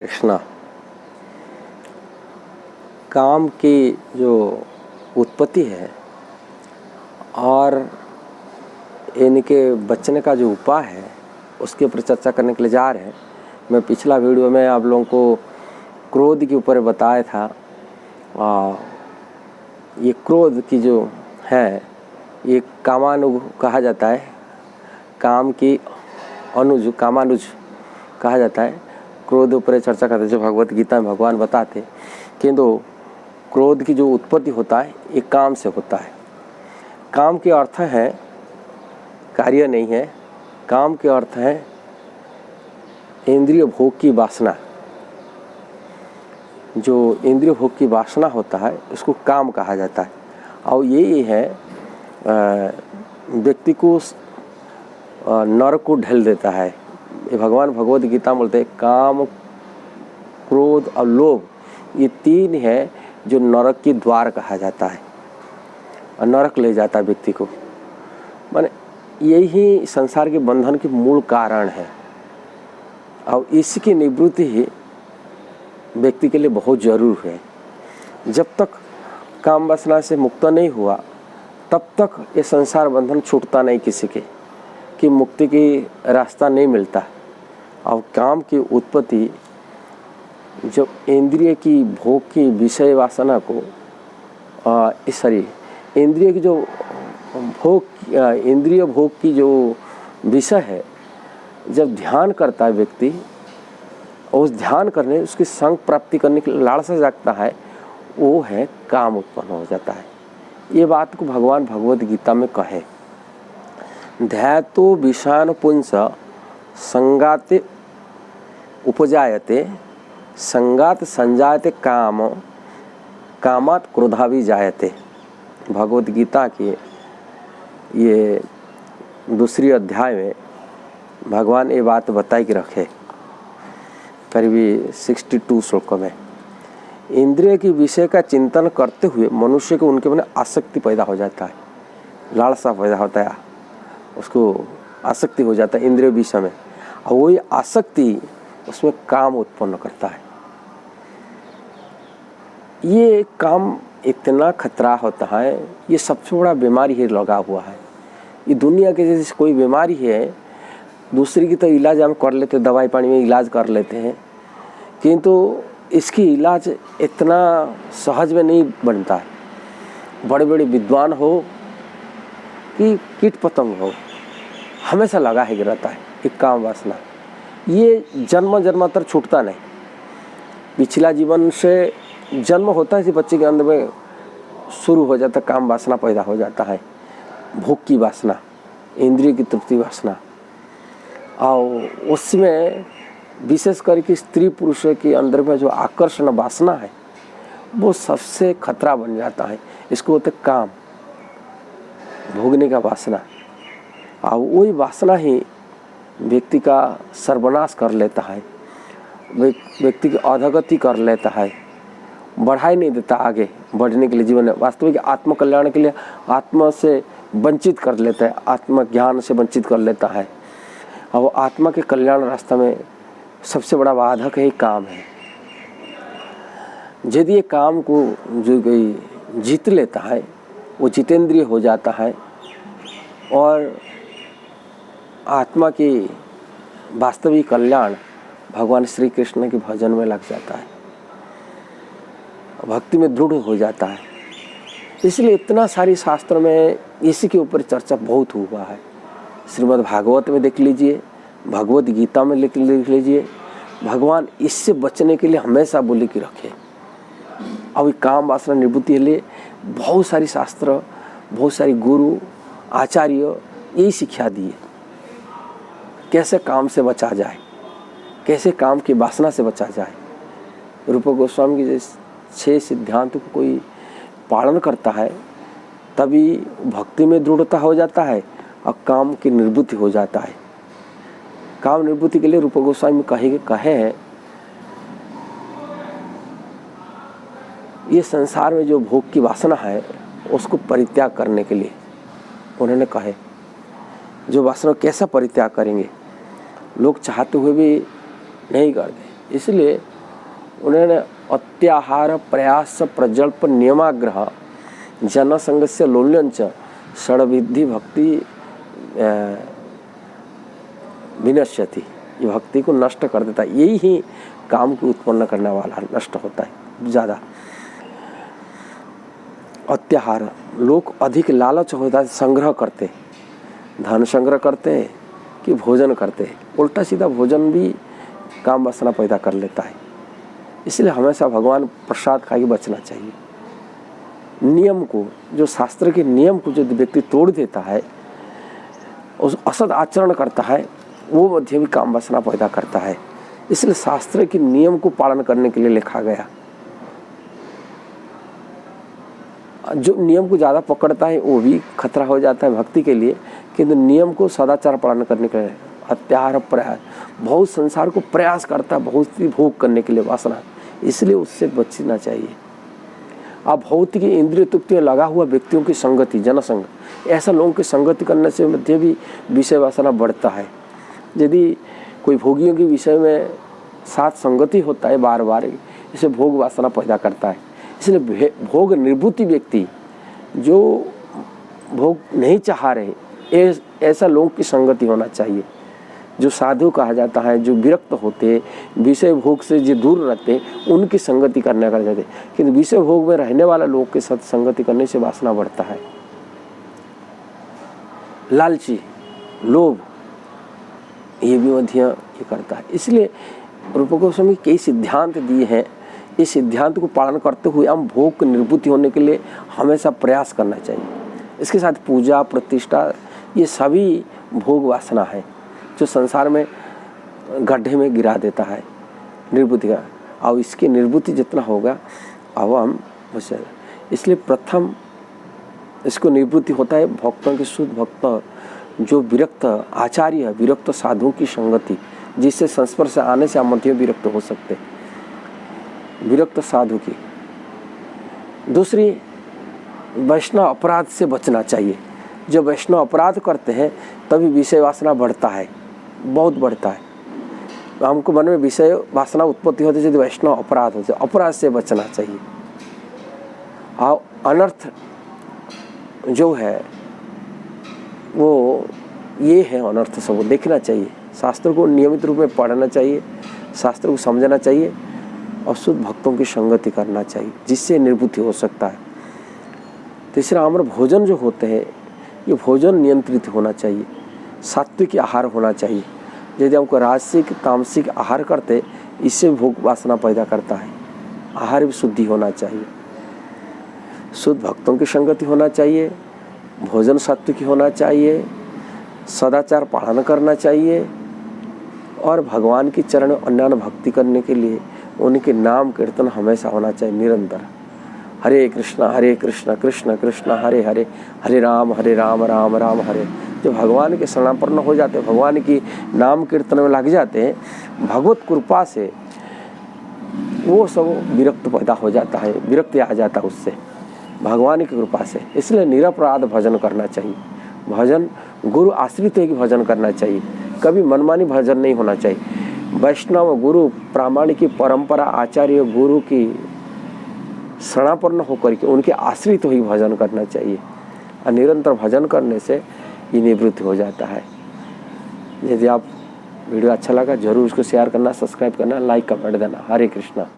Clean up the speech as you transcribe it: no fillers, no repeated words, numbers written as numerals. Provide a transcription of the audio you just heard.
कृष्णा। काम की जो उत्पत्ति है और इनके बचने का जो उपाय है उसके ऊपर चर्चा करने के लिए जा रहे हैं। मैं पिछला वीडियो में आप लोगों को क्रोध के ऊपर बताया था। ये क्रोध की जो है ये कामानुज कहा जाता है, काम की अनुज कामानुज कहा जाता है। क्रोध ऊपर चर्चा करते जो भगवत गीता में भगवान बताते किंतु क्रोध की जो उत्पत्ति होता है ये काम से होता है। काम के अर्थ है कार्य नहीं है, काम के अर्थ है इंद्रिय भोग की वासना। जो इंद्रिय भोग की वासना होता है उसको काम कहा जाता है। और ये है व्यक्ति को नरक को ढल देता है। ये भगवान भगवत गीता में बोलते हैं काम, क्रोध और लोभ ये तीन है जो नरक की द्वार कहा जाता है और नरक ले जाता है व्यक्ति को। माने यही संसार के बंधन के मूल कारण है और इसकी निवृत्ति ही व्यक्ति के लिए बहुत जरूर है। जब तक काम वासना से मुक्त नहीं हुआ तब तक ये संसार बंधन छूटता नहीं किसी के कि मुक्ति की रास्ता नहीं मिलता। और काम की उत्पत्ति जब इंद्रिय की भोग की विषय वासना को इंद्रिय की जो भोग इंद्रिय भोग की जो विषय है जब ध्यान करता है व्यक्ति और उस ध्यान करने उसकी संग प्राप्ति करने के लिए लालसा जागता है, वो है काम उत्पन्न हो जाता है। ये बात को भगवान भगवत गीता में कहे ध्यातो विषान पुंस संगाते उपजायते संगात संजायते काम कामात क्रोधा भी जायते। भगवत गीता के ये दूसरी अध्याय में भगवान ये बात बताई के रखे करीबी 62 श्लोकों में। इंद्रिय के विषय का चिंतन करते हुए मनुष्य को उनके मन आसक्ति पैदा हो जाता है, लालसा पैदा होता है, उसको आसक्ति हो जाता है इंद्रिय विषय में और वही आसक्ति उसमें काम उत्पन्न करता है। ये काम इतना खतरा होता है, ये सबसे बड़ा बीमारी है लगा हुआ है। ये दुनिया के जैसे कोई बीमारी है दूसरी की तो इलाज हम कर लेते, दवाई पानी में इलाज कर लेते हैं, किंतु इसकी इलाज इतना सहज में नहीं बनता है। बड़े बड़े विद्वान हो कि कीट पतंग हो हमेशा लगा ही रहता है एक काम वासना। ये जन्म जन्मांतर छूटता नहीं। पिछला जीवन से जन्म होता है, बच्चे के अंदर में शुरू हो जाता काम वासना पैदा हो जाता है, भोग की वासना, इंद्रिय की तृप्ति वासना। और उसमें विशेष करके स्त्री पुरुष के अंदर में जो आकर्षण वासना है वो सबसे खतरा बन जाता है। इसको बोलते काम, भोगने का वासना। और वही वासना ही व्यक्ति का सर्वनाश कर लेता है, व्यक्ति की अधोगति कर लेता है, बढ़ाई नहीं देता आगे बढ़ने के लिए जीवन में। वास्तविक आत्मकल्याण के लिए आत्मा से वंचित कर लेता है, आत्मज्ञान से वंचित कर लेता है। और आत्मा के कल्याण रास्ता में सबसे बड़ा बाधक है काम है। यदि ये काम को जो कोई जीत लेता है वो जितेंद्रिय हो जाता है और आत्मा की वास्तविक कल्याण भगवान श्री कृष्ण के भजन में लग जाता है, भक्ति में दृढ़ हो जाता है। इसलिए इतना सारी शास्त्र में इसी के ऊपर चर्चा बहुत हुआ है। श्रीमद् भागवत में देख लीजिए, भगवत गीता में लिख लीजिए, भगवान इससे बचने के लिए हमेशा बोले कि रखे। अब काम वासना निवृत्ति के लिए बहुत सारी शास्त्र, बहुत सारी गुरु आचार्य यही शिक्षा दिए कैसे काम से बचा जाए, कैसे काम की वासना से बचा जाए। रूप गोस्वामी के 6 सिद्धांतों को कोई पालन करता है तभी भक्ति में दृढ़ता हो जाता है और काम की निवृत्ति हो जाता है। काम निवृत्ति के लिए रूप गोस्वामी कहे हैं ये संसार में जो भोग की वासना है उसको परित्याग करने के लिए उन्होंने कहे। जो वासना कैसा परित्याग करेंगे, लोग चाहते हुए भी नहीं करते। इसलिए उन्होंने अत्याहार प्रयास प्रजल्प नियमाग्रह जनसंग से लोल्यंच षड्विधि भक्ति विनश्यति, ये भक्ति को नष्ट कर देता है। यही ही काम को उत्पन्न करने वाला नष्ट होता है ज़्यादा। अत्याहार, लोग अधिक लालच होता है, संग्रह करते, धन संग्रह करते कि भोजन करते, उल्टा सीधा भोजन भी काम वासना पैदा कर लेता है। इसलिए हमेशा भगवान प्रसाद खा के बचना चाहिए। नियम को, जो शास्त्र के नियम को जो व्यक्ति तोड़ देता है, उस असद आचरण करता है, वो मध्य भी काम वासना पैदा करता है। इसलिए शास्त्र के नियम को पालन करने के लिए लिखा गया। जो नियम को ज़्यादा पकड़ता है वो भी खतरा हो जाता है भक्ति के लिए, किंतु नियम को सदाचार पालन करने के लिए अत्याहार प्रयास, बहुत संसार को प्रयास करता है, बहुत ही भोग करने के लिए वासना, इसलिए उससे बचना चाहिए। अब भौतिक इंद्रिय तृप्ति में लगा हुआ व्यक्तियों की संगति, जनसंग, ऐसा लोगों की संगति करने से मध्य भी विषय वासना बढ़ता है। यदि कोई भोगियों के विषय में साथ संगति होता है बार बार, इसे भोग वासना पैदा करता है। इसलिए भोग निर्वृत्ति व्यक्ति जो भोग नहीं चाह रहे, ऐसा लोगों की संगति होना चाहिए। जो साधु कहा जाता है, जो विरक्त होते, विषय भोग से जो दूर रहते, उनकी संगति करने का जाते। किंतु विषय भोग में रहने वाला लोग के साथ संगति करने से वासना बढ़ता है। लालची, लोभ, ये भी मध्य ये करता है। इसलिए रूप गोस्वामी कई सिद्धांत दिए हैं। इस सिद्धांत को पालन करते हुए हम भोग की निवृत्ति होने के लिए हमेशा प्रयास करना चाहिए। इसके साथ पूजा प्रतिष्ठा, ये सभी भोग वासना है जो संसार में गड्ढे में गिरा देता है निवृत्ति का। और इसकी निवृत्ति जितना होगा अब हम बच जाएगा। इसलिए प्रथम इसको निवृत्ति होता है भक्तों के, शुद्ध भक्त जो विरक्त आचार्य, विरक्त साधुओं की संगति, जिससे संस्पर्श आने से हम मध्य विरक्त हो सकते, विरक्त साधु की। दूसरी, वैष्णव अपराध से बचना चाहिए। जब वैष्णव अपराध करते हैं तभी विषय वासना बढ़ता है, बहुत बढ़ता है। हमको मन में विषय वासना उत्पत्ति होती है यदि वैष्णव अपराध होते, अपराध से बचना चाहिए। और अनर्थ जो है वो ये है, अनर्थ सब देखना चाहिए। शास्त्र को नियमित रूप में पढ़ना चाहिए, शास्त्र को समझना चाहिए और शुद्ध भक्तों की संगति करना चाहिए, जिससे निवृत्ति हो सकता है। तीसरा, हमारे भोजन जो होते हैं ये भोजन नियंत्रित होना चाहिए, सात्विक आहार होना चाहिए। यदि हमको राजसिक तामसिक आहार करते, इससे भोग वासना पैदा करता है। आहार भी शुद्धि होना चाहिए, शुद्ध भक्तों की संगति होना चाहिए, भोजन सात्विक होना चाहिए, सदाचार पालन करना चाहिए और भगवान की चरण में अन्यान्य भक्ति करने के लिए उनके नाम कीर्तन हमेशा होना चाहिए निरंतर। हरे कृष्णा कृष्ण कृष्ण हरे हरे, हरे राम राम राम हरे। जो भगवान के शरणापन्न हो जाते हैं, भगवान की नाम कीर्तन में लग जाते हैं, भगवत कृपा से वो सब विरक्त पैदा हो जाता है, विरक्ति आ जाता है उससे, भगवान की कृपा से। इसलिए निरपराध भजन करना चाहिए। भजन गुरु आश्रित है कि भजन करना चाहिए, कभी मनमानी भजन नहीं होना चाहिए। वैष्णव गुरु प्रामाणिक परंपरा आचार्य गुरु की शरणापन्न होकर के उनके आश्रित ही भजन करना चाहिए। और निरंतर भजन करने से ये निवृत्ति हो जाता है। यदि आप वीडियो अच्छा लगा जरूर उसको शेयर करना, सब्सक्राइब करना, लाइक कमेंट देना। हरे कृष्णा।